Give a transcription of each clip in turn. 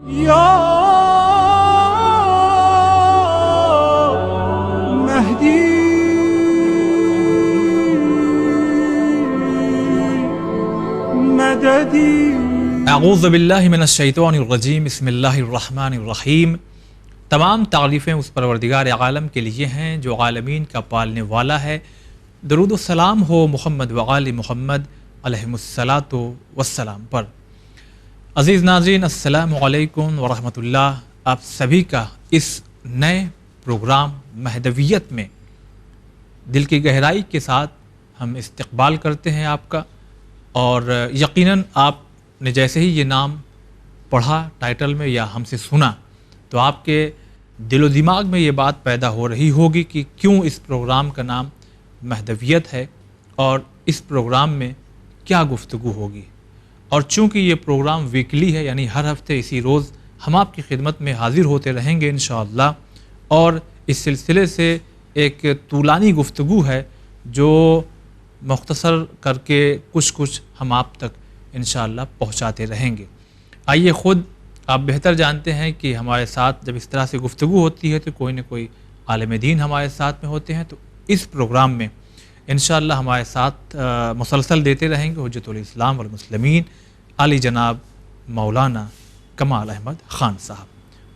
یا مہدی مددی۔ اعوذ باللہ من الشیطان الرجیم، بسم اللہ الرحمن الرحیم۔ تمام تعریفیں اس پروردگار عالم کے لیے ہیں جو عالمین کا پالنے والا ہے۔ درود و سلام ہو محمد وآل محمد علیہم الصلاۃ والسلام پر۔ عزیز ناظرین، السلام علیکم ورحمۃ اللہ۔ آپ سبھی کا اس نئے پروگرام مہدویت میں دل کی گہرائی کے ساتھ ہم استقبال کرتے ہیں آپ کا، اور یقیناً آپ نے جیسے ہی یہ نام پڑھا ٹائٹل میں یا ہم سے سنا تو آپ کے دل و دماغ میں یہ بات پیدا ہو رہی ہوگی کہ کیوں اس پروگرام کا نام مہدویت ہے اور اس پروگرام میں کیا گفتگو ہوگی۔ اور چونکہ یہ پروگرام ویکلی ہے، یعنی ہر ہفتے اسی روز ہم آپ کی خدمت میں حاضر ہوتے رہیں گے انشاءاللہ، اور اس سلسلے سے ایک طولانی گفتگو ہے جو مختصر کر کے کچھ ہم آپ تک انشاءاللہ پہنچاتے رہیں گے۔ آئیے، خود آپ بہتر جانتے ہیں کہ ہمارے ساتھ جب اس طرح سے گفتگو ہوتی ہے تو کوئی نہ کوئی عالم دین ہمارے ساتھ میں ہوتے ہیں، تو اس پروگرام میں انشاءاللہ ہمارے ساتھ مسلسل دیتے رہیں گے حجت الاسلام والمسلمین علی جناب مولانا کمال احمد خان صاحب۔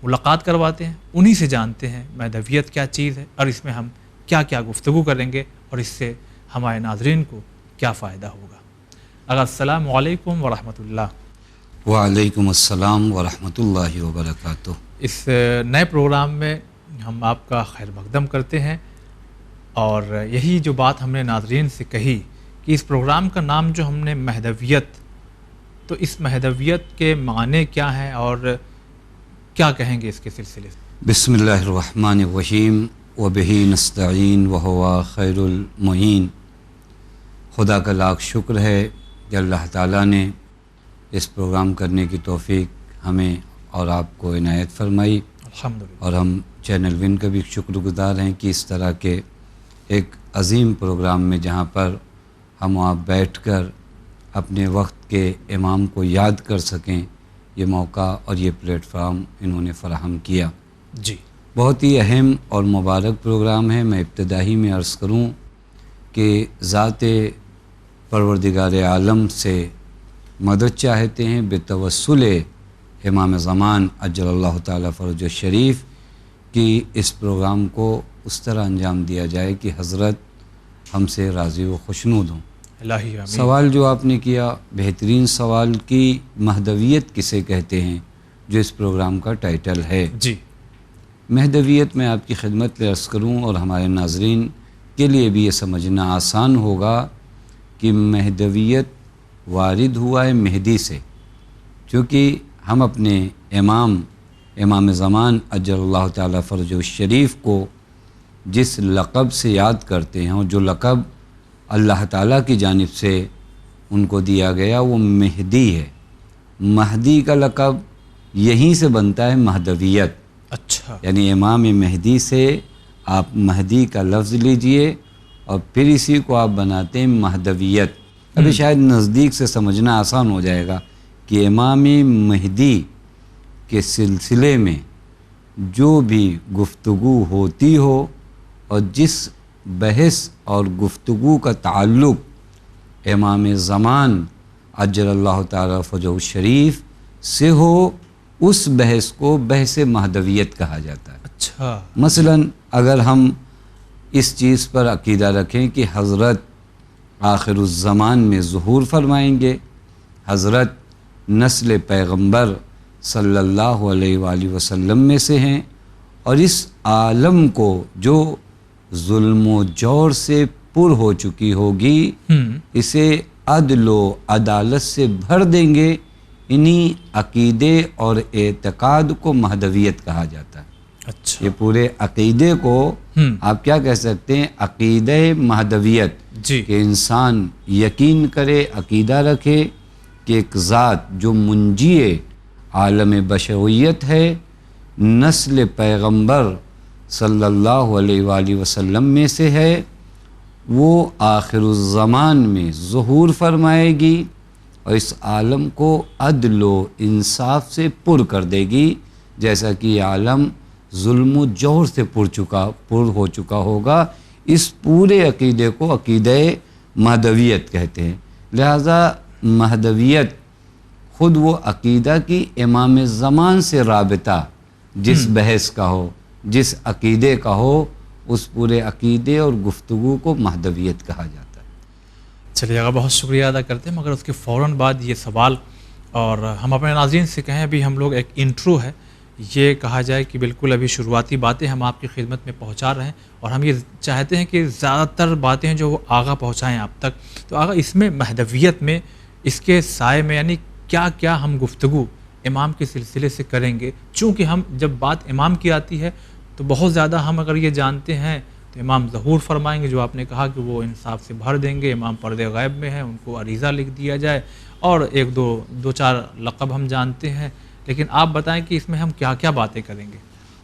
ملاقات کرواتے ہیں، انہی سے جانتے ہیں مہدویت کیا چیز ہے اور اس میں ہم کیا کیا گفتگو کریں گے اور اس سے ہمارے ناظرین کو کیا فائدہ ہوگا۔ اگر السلام علیکم ورحمۃ اللہ۔ وعلیکم السلام ورحمۃ اللہ وبرکاتہ۔ اس نئے پروگرام میں ہم آپ کا خیر مقدم کرتے ہیں، اور یہی جو بات ہم نے ناظرین سے کہی کہ اس پروگرام کا نام جو ہم نے مہدویت، تو اس مہدویت کے معنی کیا ہیں اور کیا کہیں گے اس کے سلسلے سے؟ بسم اللہ الرحمن الرحیم وبہ نستعین وہو خیر المعین۔ خدا کا لاکھ شکر ہے کہ اللہ تعالیٰ نے اس پروگرام کرنے کی توفیق ہمیں اور آپ کو عنایت فرمائی، الحمدللہ۔ اور ہم چینل ون کا بھی شکر گزار ہیں کہ اس طرح کے ایک عظیم پروگرام میں جہاں پر ہم آپ بیٹھ کر اپنے وقت کے امام کو یاد کر سکیں، یہ موقع اور یہ پلیٹ فارم انہوں نے فراہم کیا۔ جی، بہت ہی اہم اور مبارک پروگرام ہے۔ میں ابتدائی میں عرض کروں کہ ذات پروردگار عالم سے مدد چاہتے ہیں بتوسل امام زمان اجل اللہ تعالیٰ فرج الشریف کہ اس پروگرام کو اس طرح انجام دیا جائے کہ حضرت ہم سے راضی و خوشنود ہوں۔ الہی آمین۔ سوال جو آپ نے کیا، بہترین سوال کی مہدویت کسے کہتے ہیں، جو اس پروگرام کا ٹائٹل ہے۔ جی، مہدویت میں آپ کی خدمت میں عرض کروں اور ہمارے ناظرین کے لیے بھی یہ سمجھنا آسان ہوگا کہ مہدویت وارد ہوا ہے مہدی سے، کیونکہ ہم اپنے امام زمان اجل اللہ تعالیٰ فرج الشریف کو جس لقب سے یاد کرتے ہیں، اور جو لقب اللہ تعالیٰ کی جانب سے ان کو دیا گیا وہ مہدی ہے۔ مہدی کا لقب یہیں سے بنتا ہے مہدویت۔ اچھا، یعنی امام مہدی سے آپ مہدی کا لفظ لیجئے اور پھر اسی کو آپ بناتے ہیں مہدویت۔ ابھی شاید نزدیک سے سمجھنا آسان ہو جائے گا کہ امام مہدی کے سلسلے میں جو بھی گفتگو ہوتی ہو اور جس بحث اور گفتگو کا تعلق امام زمان اجل اللہ تعالیٰ فرجہ الشریف سے ہو، اس بحث کو بحث مہدویت کہا جاتا ہے۔ اچھا، مثلا اگر ہم اس چیز پر عقیدہ رکھیں کہ حضرت آخر الزمان میں ظہور فرمائیں گے، حضرت نسل پیغمبر صلی اللہ علیہ وآلہ وسلم میں سے ہیں، اور اس عالم کو جو ظلم و جور سے پر ہو چکی ہوگی اسے عدل و عدالت سے بھر دیں گے، انہی عقیدے اور اعتقاد کو مہدویت کہا جاتا ہے۔ اچھا، یہ پورے عقیدے کو آپ کیا کہہ سکتے ہیں؟ عقیدہ مہدویت، جی، کہ انسان یقین کرے، عقیدہ رکھے کہ ایک ذات جو منجی عالم بشریت ہے، نسل پیغمبر صلی اللہ علیہ وآلہ وسلم میں سے ہے، وہ آخر الزمان میں ظہور فرمائے گی، اور اس عالم کو عدل و انصاف سے پر کر دے گی، جیسا کہ یہ عالم ظلم و جور سے پر ہو چکا ہوگا۔ اس پورے عقیدے کو عقیدہ مہدویت کہتے ہیں۔ لہذا مہدویت خود وہ عقیدہ کی امام زمان سے رابطہ جس بحث کا ہو، جس عقیدے کا ہو، اس پورے عقیدے اور گفتگو کو مہدویت کہا جاتا ہے۔ چلیے آقا، بہت شکریہ ادا کرتے ہیں، مگر اس کے فوراً بعد یہ سوال، اور ہم اپنے ناظرین سے کہیں ابھی ہم لوگ ایک انٹرو ہے، یہ کہا جائے کہ بالکل ابھی شروعاتی باتیں ہم آپ کی خدمت میں پہنچا رہے ہیں، اور ہم یہ چاہتے ہیں کہ زیادہ تر باتیں ہیں جو وہ آگاہ پہنچائیں آپ تک۔ تو آقا، اس میں مہدویت میں اس کے سائے میں یعنی کیا کیا ہم گفتگو امام کے سلسلے سے کریں گے؟ چونکہ ہم جب بات امام کی آتی ہے تو بہت زیادہ ہم اگر یہ جانتے ہیں تو امام ظہور فرمائیں گے، جو آپ نے کہا کہ وہ انصاف سے بھر دیں گے، امام پردے غیب میں ہیں، ان کو عریضہ لکھ دیا جائے، اور ایک دو چار لقب ہم جانتے ہیں، لیکن آپ بتائیں کہ اس میں ہم کیا کیا باتیں کریں گے؟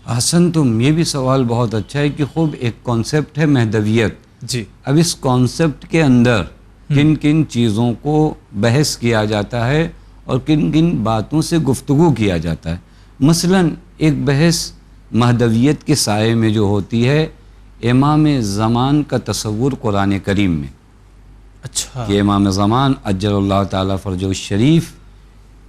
حسن، تم یہ بھی سوال بہت اچھا ہے کہ خوب ایک کانسیپٹ ہے مہدویت۔ جی، اب اس کانسیپٹ کے اندر کن کن چیزوں کو بحث کیا جاتا ہے اور کن کن باتوں سے گفتگو کیا جاتا ہے۔ مثلا ایک بحث مہدویت کے سائے میں جو ہوتی ہے، امام زمان کا تصور قرآن کریم میں، اچھا، کہ امام زمان اجل اللہ تعالیٰ فرجہ الشریف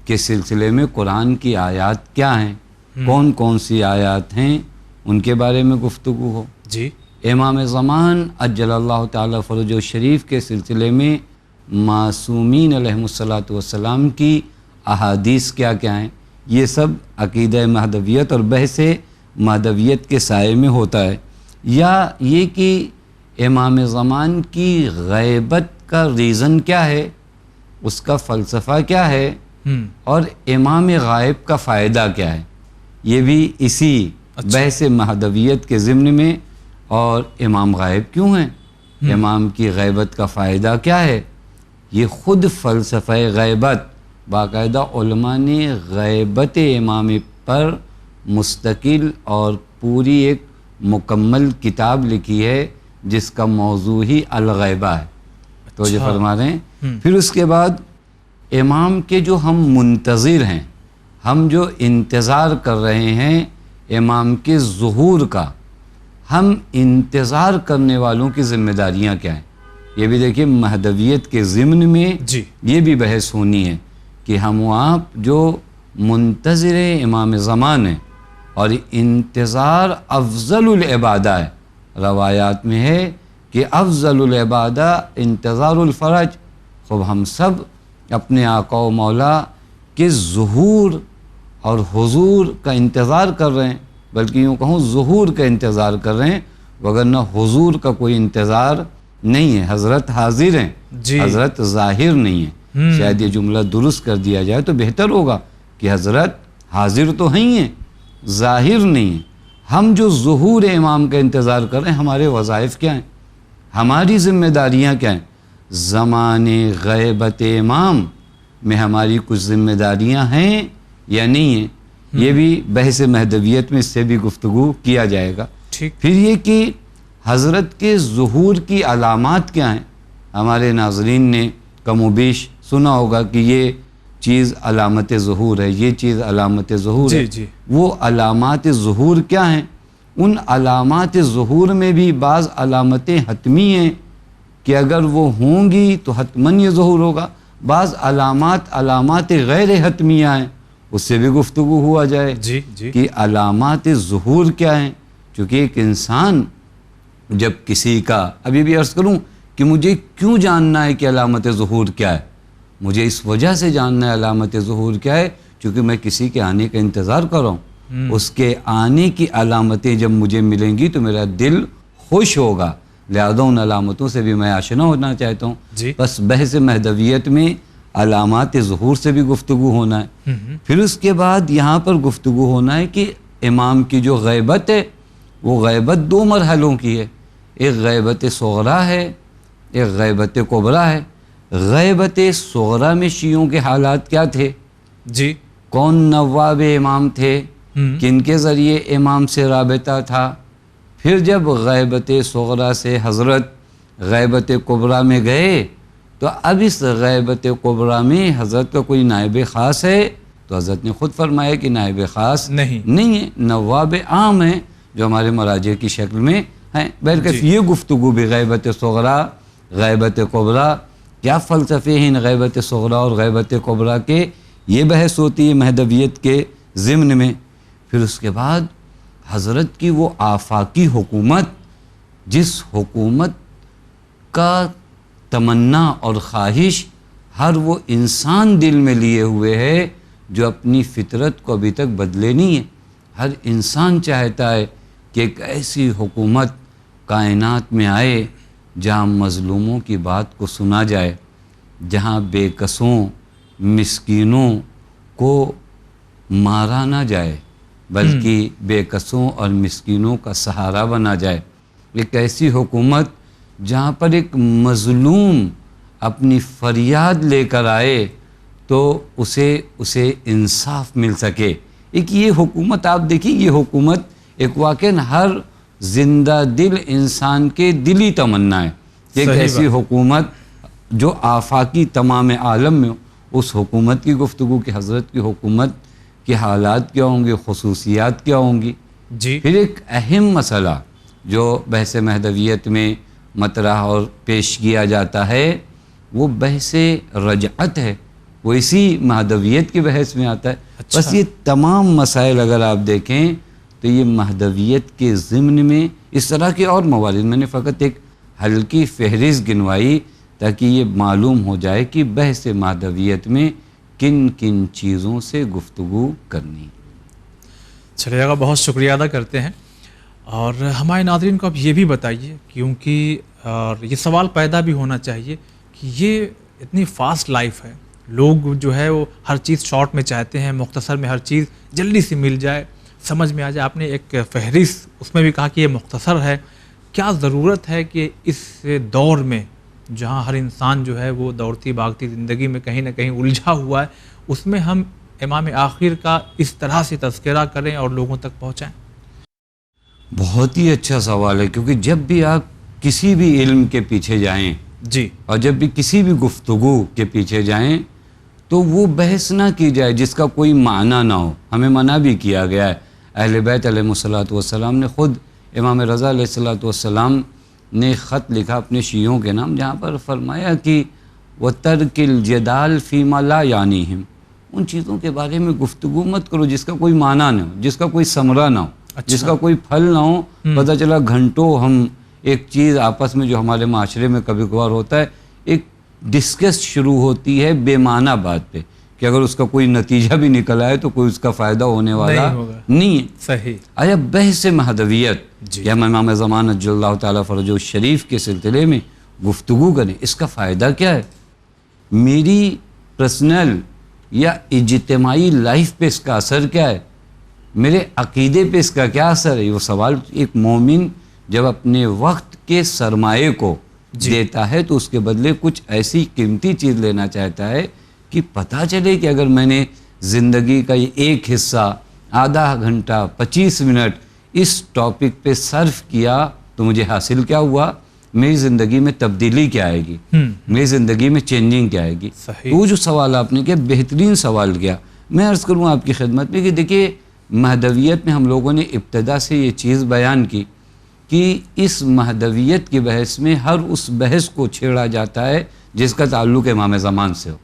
کے سلسلے میں قرآن کی آیات کیا ہیں، کون کون سی آیات ہیں، ان کے بارے میں گفتگو ہو۔ جی، امام زمان اجل اللہ تعالیٰ فرجہ الشریف کے سلسلے میں معصومین علیہم الصلاۃ والسلام کی احادیث کیا کیا ہیں، یہ سب عقیدہ مہدویت اور بحث مہدویت کے سائے میں ہوتا ہے۔ یا یہ کہ امام زمان کی غیبت کا ریزن کیا ہے، اس کا فلسفہ کیا ہے، اور امام غائب کا فائدہ کیا ہے، یہ بھی اسی بحث مہدویت کے ضمن میں۔ اور امام غائب کیوں ہیں، امام کی غیبت کا فائدہ کیا ہے، یہ خود فلسفہ غیبت، باقاعدہ علماء نے غیبت امام پر مستقل اور پوری ایک مکمل کتاب لکھی ہے جس کا موضوع ہی الغیبہ ہے۔ تو یہ فرما رہے ہیں۔ پھر اس کے بعد امام کے جو ہم منتظر ہیں، ہم جو انتظار کر رہے ہیں امام کے ظہور کا، ہم انتظار کرنے والوں کی ذمہ داریاں کیا ہیں، یہ بھی دیکھیے مہدویت کے ضمن میں جی، یہ بھی بحث ہونی ہے کہ ہم آپ جو منتظر امام زمان ہیں، اور انتظار افضل العبادہ ہے، روایات میں ہے کہ افضل العبادہ انتظار الفرج۔ خوب ہم سب اپنے آقا و مولا کے ظہور اور حضور کا انتظار کر رہے ہیں، بلکہ یوں کہوں ظہور کا انتظار کر رہے ہیں، وگرنہ حضور کا کوئی انتظار نہیں ہے۔ حضرت حاضر ہیں، جی، حضرت ظاہر نہیں ہے۔ شاید یہ جملہ درست کر دیا جائے تو بہتر ہوگا کہ حضرت حاضر تو ہیں ہیں، ظاہر نہیں ہیں۔ ہم جو ظہور امام کا انتظار کر رہے ہیں، ہمارے وظائف کیا ہیں، ہماری ذمہ داریاں کیا ہیں، زمان غیبت امام میں ہماری کچھ ذمہ داریاں ہیں یا نہیں ہیں، یہ بھی بحث مہدویت میں اس سے بھی گفتگو کیا جائے گا۔ ٹھیک، پھر یہ کہ حضرت کے ظہور کی علامات کیا ہیں، ہمارے ناظرین نے کم و بیش سنا ہوگا کہ یہ چیز علامت ظہور ہے، یہ چیز علامت ظہور ہے۔ جی، وہ علامات ظہور کیا ہیں، ان علامات ظہور میں بھی بعض علامتیں حتمی ہیں کہ اگر وہ ہوں گی تو حتماً یہ ظہور ہوگا، بعض علامات غیر حتمیہ ہیں، اس سے بھی گفتگو ہوا جائے جی، جی، کہ علامات ظہور کیا ہیں۔ چونکہ ایک انسان جب کسی کا، ابھی بھی عرض کروں کہ مجھے کیوں جاننا ہے کہ علامت ظہور کیا ہے، مجھے اس وجہ سے جاننا ہے علامت ظہور کیا ہے چونکہ میں کسی کے آنے کا انتظار کر رہا ہوں، اس کے آنے کی علامتیں جب مجھے ملیں گی تو میرا دل خوش ہوگا، لہذا ان علامتوں سے بھی میں آشنا ہونا چاہتا ہوں۔ جی، بس بحث مہدویت میں علامات ظہور سے بھی گفتگو ہونا ہے۔ پھر اس کے بعد یہاں پر گفتگو ہونا ہے کہ امام کی جو غیبت ہے، وہ غیبت دو مرحلوں کی ہے، ایک غیبت صغریٰ ہے، ایک غیبت کبریٰ ہے۔ غیبت صغریٰ میں شیعوں کے حالات کیا تھے، جی، کون نواب امام تھے، کن کے ذریعے امام سے رابطہ تھا۔ پھر جب غیبت صغریٰ سے حضرت غیبت کبریٰ میں گئے تو اب اس غیبت کبریٰ میں حضرت کا کوئی نائب خاص ہے؟ تو حضرت نے خود فرمایا کہ نائب خاص نہیں ہے، نواب عام ہیں جو ہمارے مراجع کی شکل میں ہیں۔ بہرکیف یہ گفتگو بھی غیبت صغریٰ غیبت کبریٰ، کیا فلسفے ہیں ان غیبت صغریٰ اور غیبت کبریٰ کے، یہ بحث ہوتی ہے مہدویت کے ضمن میں۔ پھر اس کے بعد حضرت کی وہ آفاقی حکومت، جس حکومت کا تمنا اور خواہش ہر وہ انسان دل میں لیے ہوئے ہے جو اپنی فطرت کو ابھی تک بدلے نہیں ہے۔ ہر انسان چاہتا ہے کہ ایک ایسی حکومت کائنات میں آئے جہاں مظلوموں کی بات کو سنا جائے، جہاں بے کسوں مسکینوں کو مارا نہ جائے بلکہ بے کسوں اور مسکینوں کا سہارا بنا جائے۔ ایک ایسی حکومت جہاں پر ایک مظلوم اپنی فریاد لے کر آئے تو اسے انصاف مل سکے۔ ایک یہ حکومت آپ دیکھیں، یہ حکومت ایک واقعاً ہر زندہ دل انسان کے دلی تمنا ہے کہ ایک ایسی حکومت جو آفاقی تمام عالم میں اس حکومت کی گفتگو کی، حضرت کی حکومت کے حالات کیا ہوں گے، خصوصیات کیا ہوں گی۔ پھر ایک اہم مسئلہ جو بحث مہدویت میں مطرح اور پیش کیا جاتا ہے وہ بحث رجعت ہے، وہ اسی مہدویت کی بحث میں آتا ہے۔ بس یہ تمام مسائل اگر آپ دیکھیں تو یہ مہدویت کے ضمن میں اس طرح کے اور موارد، میں نے فقط ایک ہلکی فہرست گنوائی تاکہ یہ معلوم ہو جائے کہ بحث مہدویت میں کن کن چیزوں سے گفتگو کرنی۔ چلیے گا، بہت شکریہ ادا کرتے ہیں۔ اور ہمارے ناظرین کو اب یہ بھی بتائیے، کیونکہ اور یہ سوال پیدا بھی ہونا چاہیے کہ یہ اتنی فاسٹ لائف ہے، لوگ جو ہے وہ ہر چیز شارٹ میں چاہتے ہیں، مختصر میں ہر چیز جلدی سے مل جائے، سمجھ میں آ جائے۔ آپ نے ایک فہرست اس میں بھی کہا کہ یہ مختصر ہے، کیا ضرورت ہے کہ اس دور میں جہاں ہر انسان جو ہے وہ دوڑتی بھاگتی زندگی میں کہیں نہ کہیں الجھا ہوا ہے، اس میں ہم امام آخر کا اس طرح سے تذکرہ کریں اور لوگوں تک پہنچائیں؟ بہت ہی اچھا سوال ہے، کیونکہ جب بھی آپ کسی بھی علم کے پیچھے جائیں اور جب بھی کسی بھی گفتگو کے پیچھے جائیں تو وہ بحث نہ کی جائے جس کا کوئی معنی نہ ہو۔ ہمیں منع بھی کیا گیا ہے۔ اہل بیت علیہ الصلوۃ والسلام نے خود امام رضا علیہ الصلوۃ والسلام نے خط لکھا اپنے شیعوں کے نام، جہاں پر فرمایا کہ وَتَرْكِ الْجَدَالِ فِي مَا لَا يَعْنِيهِمْ، ان چیزوں کے بارے میں گفتگو مت کرو جس کا کوئی معنی نہ ہو، جس کا کوئی ثمرہ نہ ہو، جس کا کوئی پھل نہ ہو۔ پتہ چلا گھنٹوں ہم ایک چیز آپس میں جو ہمارے معاشرے میں کبھی کبھار ہوتا ہے، ایک ڈسکس شروع ہوتی ہے بے معنی بات پہ کہ اگر اس کا کوئی نتیجہ بھی نکل آئے تو کوئی اس کا فائدہ ہونے والا نہیں ہے۔ صحیح۔ آیا بحث مہدویت یا امام زمان عجل اللہ تعالیٰ فرجہ الشریف کے سلسلے میں گفتگو کریں، اس کا فائدہ کیا ہے؟ میری پرسنل یا اجتماعی لائف پہ اس کا اثر کیا ہے؟ میرے عقیدے پہ اس کا کیا اثر ہے؟ وہ سوال ایک مومن جب اپنے وقت کے سرمایے کو دیتا ہے تو اس کے بدلے کچھ ایسی قیمتی چیز لینا چاہتا ہے کہ پتہ چلے کہ اگر میں نے زندگی کا یہ ایک حصہ آدھا گھنٹہ 25 منٹ اس ٹاپک پہ صرف کیا تو مجھے حاصل کیا ہوا، میری زندگی میں تبدیلی کیا آئے گی، میری زندگی میں چینجنگ کیا آئے گی۔ تو وہ جو سوال آپ نے کیا، بہترین سوال کیا۔ میں عرض کروں آپ کی خدمت میں کہ دیکھیے مہدویت میں ہم لوگوں نے ابتدا سے یہ چیز بیان کی کہ اس مہدویت کی بحث میں ہر اس بحث کو چھیڑا جاتا ہے جس کا تعلق امام زمان سے ہو۔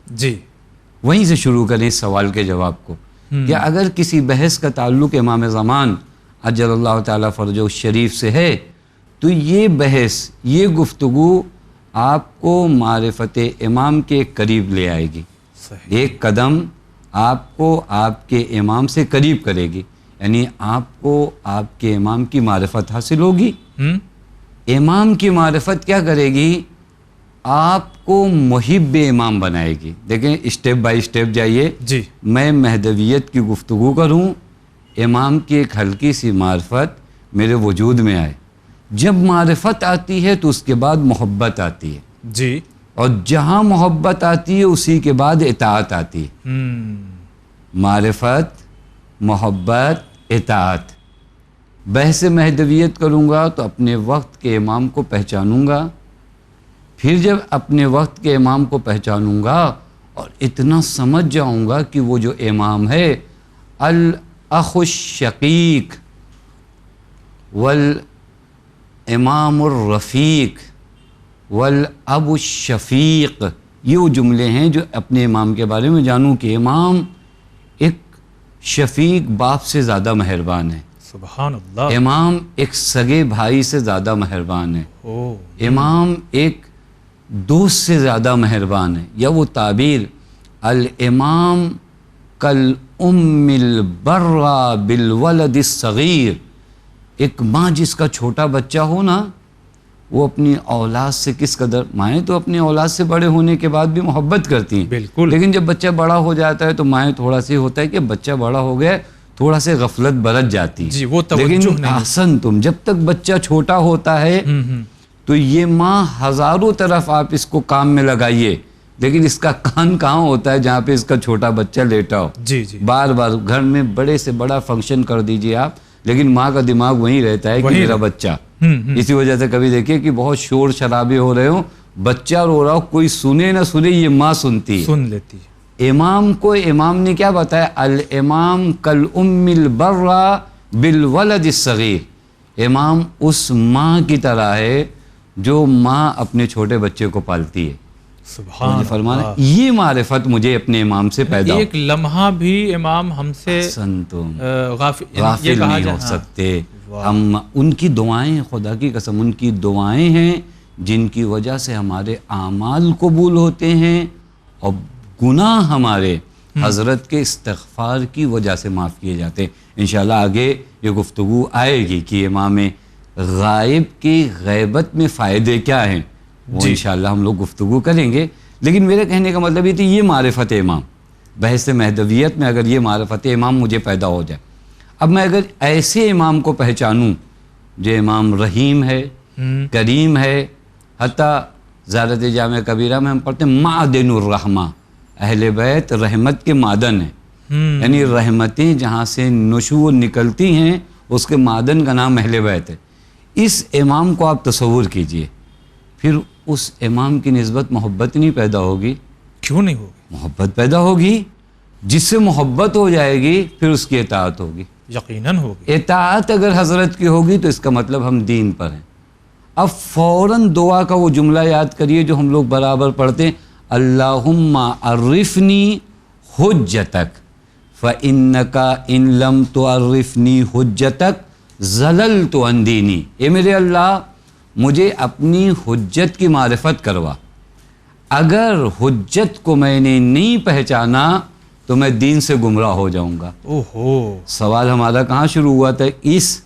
وہیں سے شروع کریں اس سوال کے جواب کو کہ اگر کسی بحث کا تعلق امام زمان عجل اللہ تعالیٰ فرجہ الشریف سے ہے تو یہ بحث، یہ گفتگو آپ کو معرفت امام کے قریب لے آئے گی، ایک قدم آپ کو آپ کے امام سے قریب کرے گی، یعنی آپ کو آپ کے امام کی معرفت حاصل ہوگی۔ امام کی معرفت کیا کرے گی؟ آپ کو محب امام بنائے گی۔ دیکھیں اسٹیپ بائی اسٹیپ جائیے۔ میں مہدویت کی گفتگو کروں، امام کی ایک ہلکی سی معرفت میرے وجود میں آئے، جب معرفت آتی ہے تو اس کے بعد محبت آتی ہے، اور جہاں محبت آتی ہے اسی کے بعد اطاعت آتی ہے۔ معرفت، محبت، اطاعت۔ بحث مہدویت کروں گا تو اپنے وقت کے امام کو پہچانوں گا، پھر جب اپنے وقت کے امام کو پہچانوں گا اور اتنا سمجھ جاؤں گا کہ وہ جو امام ہے الاخ الشقیق والامام الرفیق والاب الشفیق، یہ وہ جملے ہیں جو اپنے امام کے بارے میں جانوں کہ امام ایک شفیق باپ سے زیادہ مہربان ہے، سبحان اللہ، امام ایک سگے بھائی سے زیادہ مہربان ہے، امام ایک دوست سے زیادہ مہربان ہے، یا وہ تعبیر الامام کالام البرہ بالولد الصغیر، ایک ماں جس کا چھوٹا بچہ ہو نا، وہ اپنی اولاد سے کس قدر، مائیں تو اپنی اولاد سے بڑے ہونے کے بعد بھی محبت کرتی ہیں بالکل، لیکن جب بچہ بڑا ہو جاتا ہے تو مائیں تھوڑا سا ہوتا ہے کہ بچہ بڑا ہو گیا تھوڑا سے غفلت برت جاتی ہے، جی وہ توجہ لیکن نہیں، احسن تم جب تک بچہ چھوٹا ہوتا ہے تو یہ ماں ہزاروں طرف آپ اس کو کام میں لگائیے لیکن اس کا کان کہاں ہوتا ہے جہاں پہ اس کا چھوٹا بچہ لیٹا ہو، جی جی بار بار گھر میں بڑے سے بڑا فنکشن کر دیجئے آپ، لیکن ماں کا دماغ وہیں رہتا ہے کہ میرا بچہ، اسی وجہ سے کبھی دیکھیے کہ بہت شور شرابے ہو رہے ہوں، بچہ رو رہا ہو، کوئی سنے نہ سنے یہ ماں سنتی ہے، سن لیتی ہے، امام کو امام نے کیا بتایا، الامام کالام البرہ بالولد الصغیر، امام اس ماں کی طرح ہے جو ماں اپنے چھوٹے بچے کو پالتی ہے، سبحان فرمانا یہ معرفت مجھے اپنے امام سے پیدا ہو، ایک لمحہ بھی امام ہم سے تم غافل غافل نہیں ہو سکتے، ہم ان کی دعائیں، خدا کی قسم ان کی دعائیں ہیں جن کی وجہ سے ہمارے اعمال قبول ہوتے ہیں اور گناہ ہمارے حضرت کے استغفار کی وجہ سے معاف کیے جاتے ہیں۔ انشاءاللہ آگے یہ گفتگو آئے گی کہ امام غائب کی غیبت میں فائدے کیا ہیں، وہ انشاءاللہ ہم لوگ گفتگو کریں گے، لیکن میرے کہنے کا مطلب یہ تھی یہ معرفت امام، بحث مہدویت میں اگر یہ معرفت امام مجھے پیدا ہو جائے، اب میں اگر ایسے امام کو پہچانوں جو امام رحیم ہے، کریم ہے، حتیٰ زیارت جامع کبیرہ میں ہم پڑھتے ہیں معدن الرحمہ، اہل بیت رحمت کے معدن ہیں، یعنی رحمتیں جہاں سے نشو نکلتی ہیں اس کے معدن کا نام اہل بیت ہے، اس امام کو آپ تصور کیجئے، پھر اس امام کی نسبت محبت نہیں پیدا ہوگی؟ کیوں نہیں ہوگی؟ محبت پیدا ہوگی، جس سے محبت ہو جائے گی پھر اس کی اطاعت ہوگی، یقیناً ہوگی، اطاعت اگر حضرت کی ہوگی تو اس کا مطلب ہم دین پر ہیں۔ اب فوراً دعا کا وہ جملہ یاد کریے جو ہم لوگ برابر پڑھتے ہیں، اللہم عرفنی حجتک فإنک ان لم تعرفنی حجتک ضللت عن دینی، اے میرے اللہ مجھے اپنی حجت کی معرفت کروا، اگر حجت کو میں نے نہیں پہچانا تو میں دین سے گمراہ ہو جاؤں گا۔ اوہو، سوال ہمارا کہاں شروع ہوا تھا؟ اس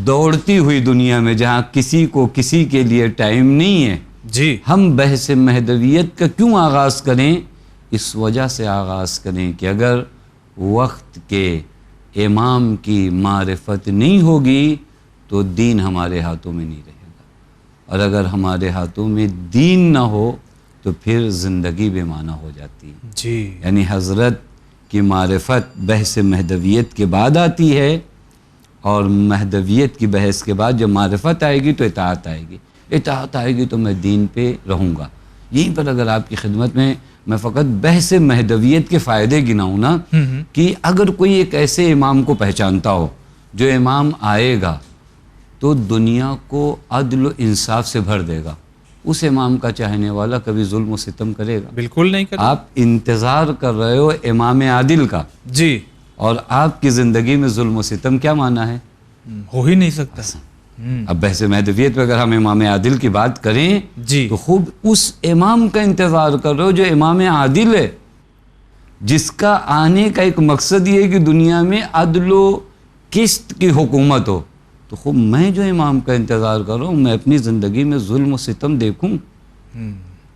دوڑتی ہوئی دنیا میں جہاں کسی کو کسی کے لیے ٹائم نہیں ہے، جی ہم بحث مہدویت کا کیوں آغاز کریں؟ اس وجہ سے آغاز کریں کہ اگر وقت کے امام کی معرفت نہیں ہوگی تو دین ہمارے ہاتھوں میں نہیں رہے گا، اور اگر ہمارے ہاتھوں میں دین نہ ہو تو پھر زندگی بے معنی ہو جاتی ہے۔ جی یعنی حضرت کی معرفت بحث مہدویت کے بعد آتی ہے، اور مہدویت کی بحث کے بعد جب معرفت آئے گی تو اطاعت آئے گی، اطاعت آئے گی تو میں دین پہ رہوں گا۔ یہیں پر اگر آپ کی خدمت میں فقط بحث مہدویت کے فائدے گناؤں نا، کہ اگر کوئی ایک ایسے امام کو پہچانتا ہو جو امام آئے گا تو دنیا کو عدل و انصاف سے بھر دے گا، اس امام کا چاہنے والا کبھی ظلم و ستم کرے گا؟ بالکل نہیں کرے، آپ انتظار کر رہے ہو امام عادل کا، جی اور آپ کی زندگی میں ظلم و ستم کیا معنی ہے؟ ہو ہی نہیں سکتا، اب بحث مہدویت پہ اگر ہم امام عادل کی بات کریں جی تو خوب اس امام کا انتظار کر رہے ہو جو امام عادل ہے، جس کا آنے کا ایک مقصد یہ ہے کہ دنیا میں عدل و قسط کی حکومت ہو، تو خوب میں جو امام کا انتظار کر رہا ہوں میں اپنی زندگی میں ظلم و ستم دیکھوں؟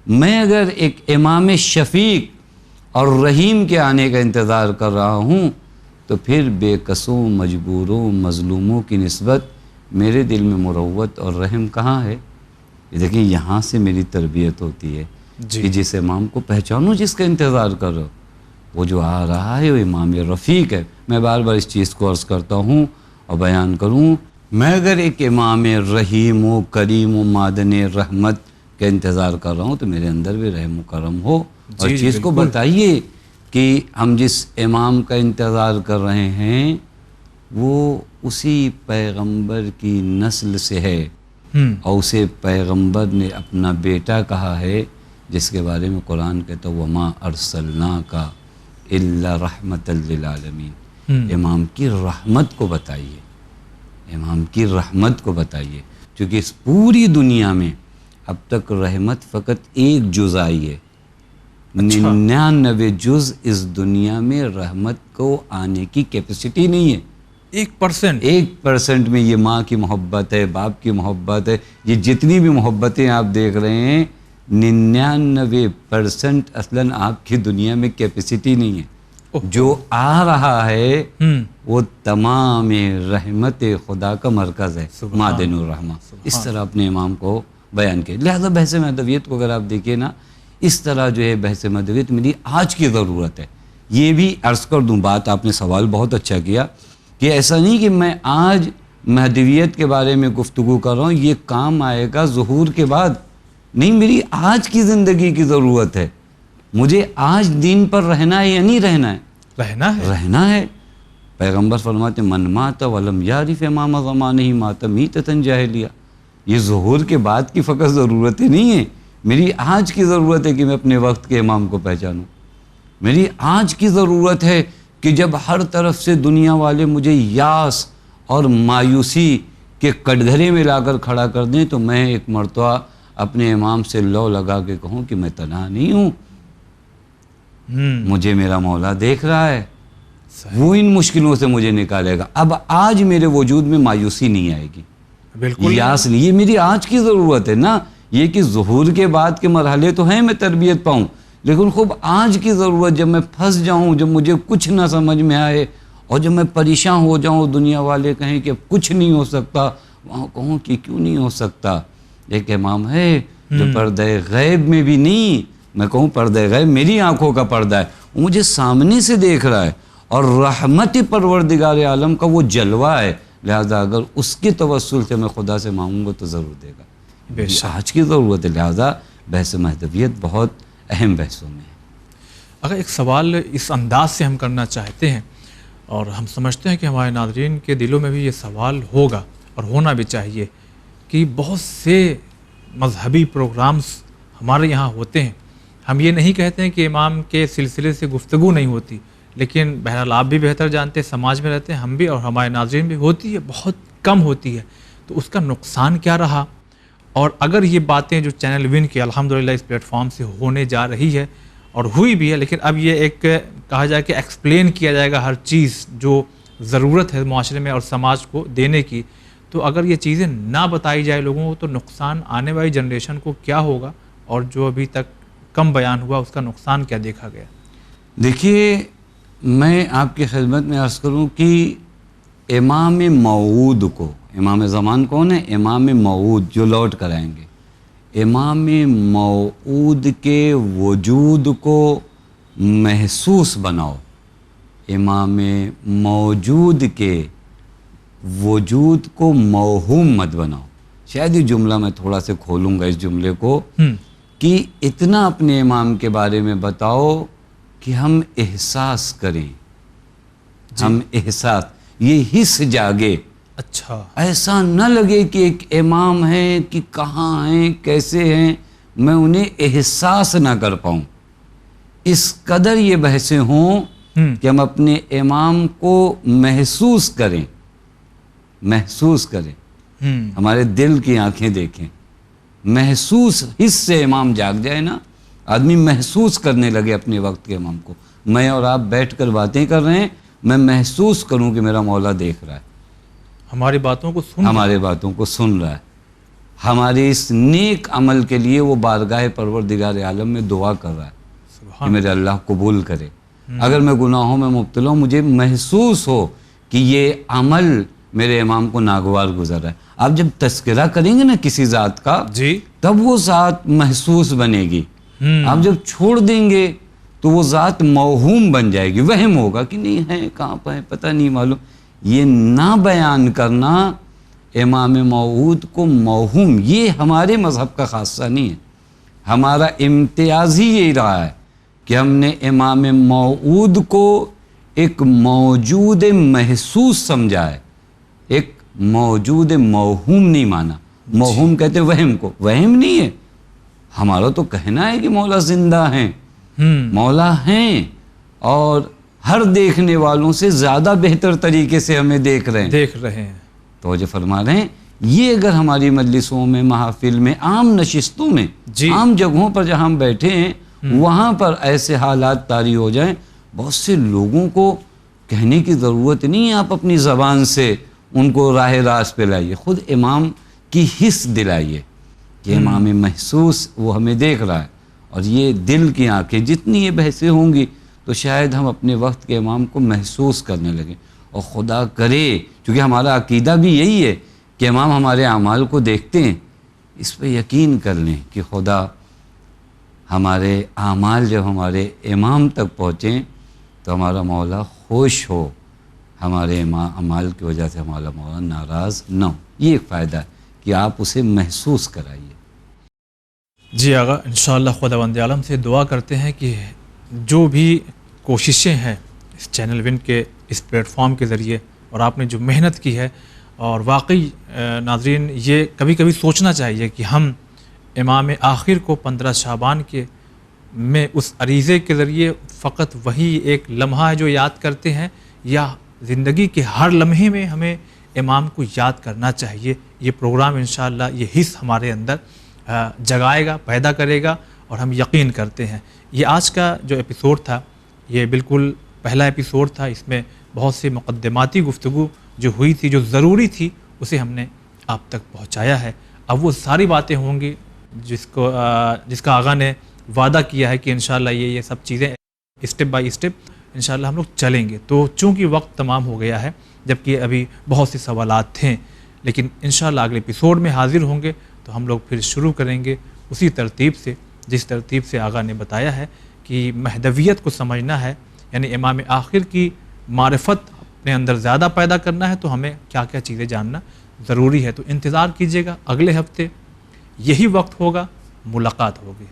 میں اگر ایک امام شفیق اور رحیم کے آنے کا انتظار کر رہا ہوں تو پھر بے قصوں، مجبوروں، مظلوموں کی نسبت میرے دل میں مروت اور رحم کہاں ہے؟ یہ دیکھیں یہاں سے میری تربیت ہوتی ہے کہ جس امام کو پہچانوں، جس کا انتظار کر رہا ہو، وہ جو آ رہا ہے وہ امام رفیق ہے۔ میں بار بار اس چیز کو عرض کرتا ہوں اور بیان کروں، میں اگر ایک امام رحیم و کریم و معدن رحمت کہ انتظار کر رہا ہوں تو میرے اندر بھی رحم و کرم ہو، اور جی چیز کو بتائیے کہ ہم جس امام کا انتظار کر رہے ہیں وہ اسی پیغمبر کی نسل سے ہے، اور اسے پیغمبر نے اپنا بیٹا کہا ہے، جس کے بارے میں قرآن کہتا ہے وَمَا أَرْسَلْنَاكَ إِلَّا رَحْمَةً لِّلْعَالَمِينَ۔ امام کی رحمت کو بتائیے، امام کی رحمت کو بتائیے، چونکہ اس پوری دنیا میں اب تک رحمت فقط ایک جز آئی ہے، 99 جز اس دنیا میں رحمت کو آنے کی کیپیسٹی نہیں ہے۔ 1% میں یہ ماں کی محبت ہے، باپ کی محبت ہے، یہ جتنی بھی محبتیں آپ دیکھ رہے ہیں 99% اصلاً آپ کی دنیا میں کیپیسٹی نہیں ہے۔ جو آ رہا ہے وہ تمام رحمت خدا کا مرکز ہے، معدن الرحمہ۔ اس طرح اپنے امام کو بیان کیا۔ لہذا بحث مہدویت کو اگر آپ دیکھیں نا، اس طرح جو ہے بحث مہدویت میری آج کی ضرورت ہے۔ یہ بھی عرض کر دوں بات، آپ نے سوال بہت اچھا کیا کہ ایسا نہیں کہ میں آج مہدویت کے بارے میں گفتگو کر رہا ہوں، یہ کام آئے گا ظہور کے بعد، نہیں، میری آج کی زندگی کی ضرورت ہے۔ مجھے آج دین پر رہنا ہے یا نہیں رہنا ہے؟ رہنا ہے۔ پیغمبر فرماتے من مات ولم یعرف امام زمانہ مات میتۃ جاہلیہ۔ یہ ظہور کے بعد کی فقط ضرورتیں نہیں ہیں، میری آج کی ضرورت ہے کہ میں اپنے وقت کے امام کو پہچانوں۔ میری آج کی ضرورت ہے کہ جب ہر طرف سے دنیا والے مجھے یاس اور مایوسی کے کٹگھرے میں لا کر کھڑا کر دیں تو میں ایک مرتبہ اپنے امام سے لو لگا کے کہوں کہ میں تنہا نہیں ہوں، مجھے میرا مولا دیکھ رہا ہے، وہ ان مشکلوں سے مجھے نکالے گا۔ اب آج میرے وجود میں مایوسی نہیں آئے گی، بالکل یاس نہیں، یہ میری آج کی ضرورت ہے نا۔ یہ کہ ظہور کے بعد کے مرحلے تو ہیں میں تربیت پاؤں، لیکن خوب آج کی ضرورت جب میں پھنس جاؤں، جب مجھے کچھ نہ سمجھ میں آئے اور جب میں پریشان ہو جاؤں، دنیا والے کہیں کہ اب کچھ نہیں ہو سکتا، وہاں کہوں کہ کیوں نہیں ہو سکتا؟ ایک امام ہے جو پردہ غیب میں بھی نہیں، میں کہوں پردہ غیب میری آنکھوں کا پردہ ہے، وہ مجھے سامنے سے دیکھ رہا ہے، اور رحمت پروردگار عالم کا وہ جلوہ ہے، لہذا اگر اس کے توسل سے میں خدا سے مانگوں گا تو ضرور دے گا۔ آج کی ضرورت ہے، لہذا بحث مہدویت بہت اہم بحثوں میں ہے۔ اگر ایک سوال اس انداز سے ہم کرنا چاہتے ہیں، اور ہم سمجھتے ہیں کہ ہمارے ناظرین کے دلوں میں بھی یہ سوال ہوگا اور ہونا بھی چاہیے کہ بہت سے مذہبی پروگرامز ہمارے یہاں ہوتے ہیں، ہم یہ نہیں کہتے ہیں کہ امام کے سلسلے سے گفتگو نہیں ہوتی، لیکن بہرحال آپ بھی بہتر جانتے ہیں، سماج میں رہتے ہیں ہم بھی اور ہمارے ناظرین بھی، ہوتی ہے، بہت کم ہوتی ہے، تو اس کا نقصان کیا رہا؟ اور اگر یہ باتیں جو چینل ون کے الحمدللہ اس پلیٹ فارم سے ہونے جا رہی ہے اور ہوئی بھی ہے، لیکن اب یہ ایک کہا جائے کہ ایکسپلین کیا جائے گا ہر چیز جو ضرورت ہے معاشرے میں اور سماج کو دینے کی، تو اگر یہ چیزیں نہ بتائی جائے لوگوں کو تو نقصان آنے والی جنریشن کو کیا ہوگا، اور جو ابھی تک کم بیان ہوا اس کا نقصان کیا دیکھا گیا؟ دیکھیے، میں آپ کی خدمت میں عرض کروں کہ امام موعود کو، امام زمان کون ہے؟ امام موعود جو لوٹ کر آئیں گے، امام موعود کے وجود کو محسوس بناؤ، امام موجود کے وجود کو موہوم مت بناؤ۔ شاید یہ جملہ میں تھوڑا سے کھولوں گا اس جملے کو، کہ اتنا اپنے امام کے بارے میں بتاؤ کہ ہم احساس کریں، ہم احساس، یہ حس جاگے، اچھا، ایسا نہ لگے کہ ایک امام ہے کہ کہاں ہیں، کیسے ہیں، میں انہیں احساس نہ کر پاؤں۔ اس قدر یہ بحثیں ہوں کہ ہم اپنے امام کو محسوس کریں، محسوس کریں، ہمارے دل کی آنکھیں دیکھیں، محسوس حس سے امام جاگ جائے نا، آدمی محسوس کرنے لگے اپنے وقت کے امام کو۔ میں اور آپ بیٹھ کر باتیں کر رہے ہیں، میں محسوس کروں کہ میرا مولا دیکھ رہا ہے، ہماری باتوں کو ہمارے باتوں کو سن رہا ہے، ہمارے اس نیک عمل کے لیے وہ بارگاہ پروردگار عالم میں دعا کر رہا ہے کہ میرے اللہ قبول کرے۔ اگر میں گناہوں میں مبتلا ہوں، مجھے محسوس ہو کہ یہ عمل میرے امام کو ناگوار گزر رہا ہے۔ آپ جب تذکرہ کریں گے نا کسی ذات کا، جی، تب وہ ذات محسوس بنے گی۔ آپ جب چھوڑ دیں گے تو وہ ذات موہوم بن جائے گی، وہم ہوگا کہ نہیں ہے، کہاں پہ ہے، پتہ نہیں معلوم۔ یہ نہ بیان کرنا امام موعود کو موہوم، یہ ہمارے مذہب کا خاصہ نہیں ہے، ہمارا امتیاز ہی یہی رہا ہے کہ ہم نے امام موعود کو ایک موجود محسوس سمجھا ہے، ایک موجود موہوم نہیں مانا۔ موہوم کہتے وہم کو، وہم نہیں ہے، ہمارا تو کہنا ہے کہ مولا زندہ ہیں، مولا ہیں، اور ہر دیکھنے والوں سے زیادہ بہتر طریقے سے ہمیں دیکھ رہے ہیں۔ توجہ فرما رہے ہیں، یہ اگر ہماری مجلسوں میں، محافل میں، عام نشستوں میں، عام جگہوں پر جہاں ہم بیٹھے ہیں وہاں پر ایسے حالات طاری ہو جائیں، بہت سے لوگوں کو کہنے کی ضرورت نہیں ہے، آپ اپنی زبان سے ان کو راہ راست پہ لائیے، خود امام کی حس دلائیے کہ امام محسوس وہ ہمیں دیکھ رہا ہے، اور یہ دل کی آنکھیں جتنی یہ بحثیں ہوں گی تو شاید ہم اپنے وقت کے امام کو محسوس کرنے لگیں، اور خدا کرے، کیونکہ ہمارا عقیدہ بھی یہی ہے کہ امام ہمارے اعمال کو دیکھتے ہیں، اس پہ یقین کر لیں کہ خدا ہمارے اعمال جب ہمارے امام تک پہنچیں تو ہمارا مولا خوش ہو، ہمارے اعمال کی وجہ سے ہمارا مولا ناراض نہ ہو۔ یہ ایک فائدہ ہے کہ آپ اسے محسوس کرائیے۔ جی آقا، انشاءاللہ خداوند عالم سے دعا کرتے ہیں کہ جو بھی کوششیں ہیں اس چینل ون کے اس پلیٹ فارم کے ذریعے، اور آپ نے جو محنت کی ہے، اور واقعی ناظرین یہ کبھی کبھی سوچنا چاہیے کہ ہم امام آخر کو 15 شعبان کے میں اس عریضے کے ذریعے فقط وہی ایک لمحہ ہے جو یاد کرتے ہیں، یا زندگی کے ہر لمحے میں ہمیں امام کو یاد کرنا چاہیے۔ یہ پروگرام انشاءاللہ یہ حس ہمارے اندر جگائے گا، پیدا کرے گا، اور ہم یقین کرتے ہیں۔ یہ آج کا جو ایپیسوڈ تھا یہ بالکل پہلا ایپیسوڈ تھا، اس میں بہت سی مقدماتی گفتگو جو ہوئی تھی، جو ضروری تھی، اسے ہم نے آپ تک پہنچایا ہے۔ اب وہ ساری باتیں ہوں گی جس کا آقا نے وعدہ کیا ہے کہ انشاءاللہ یہ سب چیزیں اسٹیپ بائی اسٹیپ انشاءاللہ ہم لوگ چلیں گے۔ تو چونکہ وقت تمام ہو گیا ہے، جبکہ ابھی بہت سے سوالات تھے، لیکن انشاءاللہ اگلے ایپیسوڈ میں حاضر ہوں گے تو ہم لوگ پھر شروع کریں گے اسی ترتیب سے جس ترتیب سے آقا نے بتایا ہے کہ مہدویت کو سمجھنا ہے، یعنی امام آخر کی معرفت اپنے اندر زیادہ پیدا کرنا ہے، تو ہمیں کیا کیا چیزیں جاننا ضروری ہے۔ تو انتظار کیجیے گا، اگلے ہفتے یہی وقت ہوگا، ملاقات ہوگی۔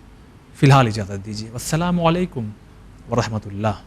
فی الحال اجازت دیجیے، السلام علیکم ورحمۃ اللہ۔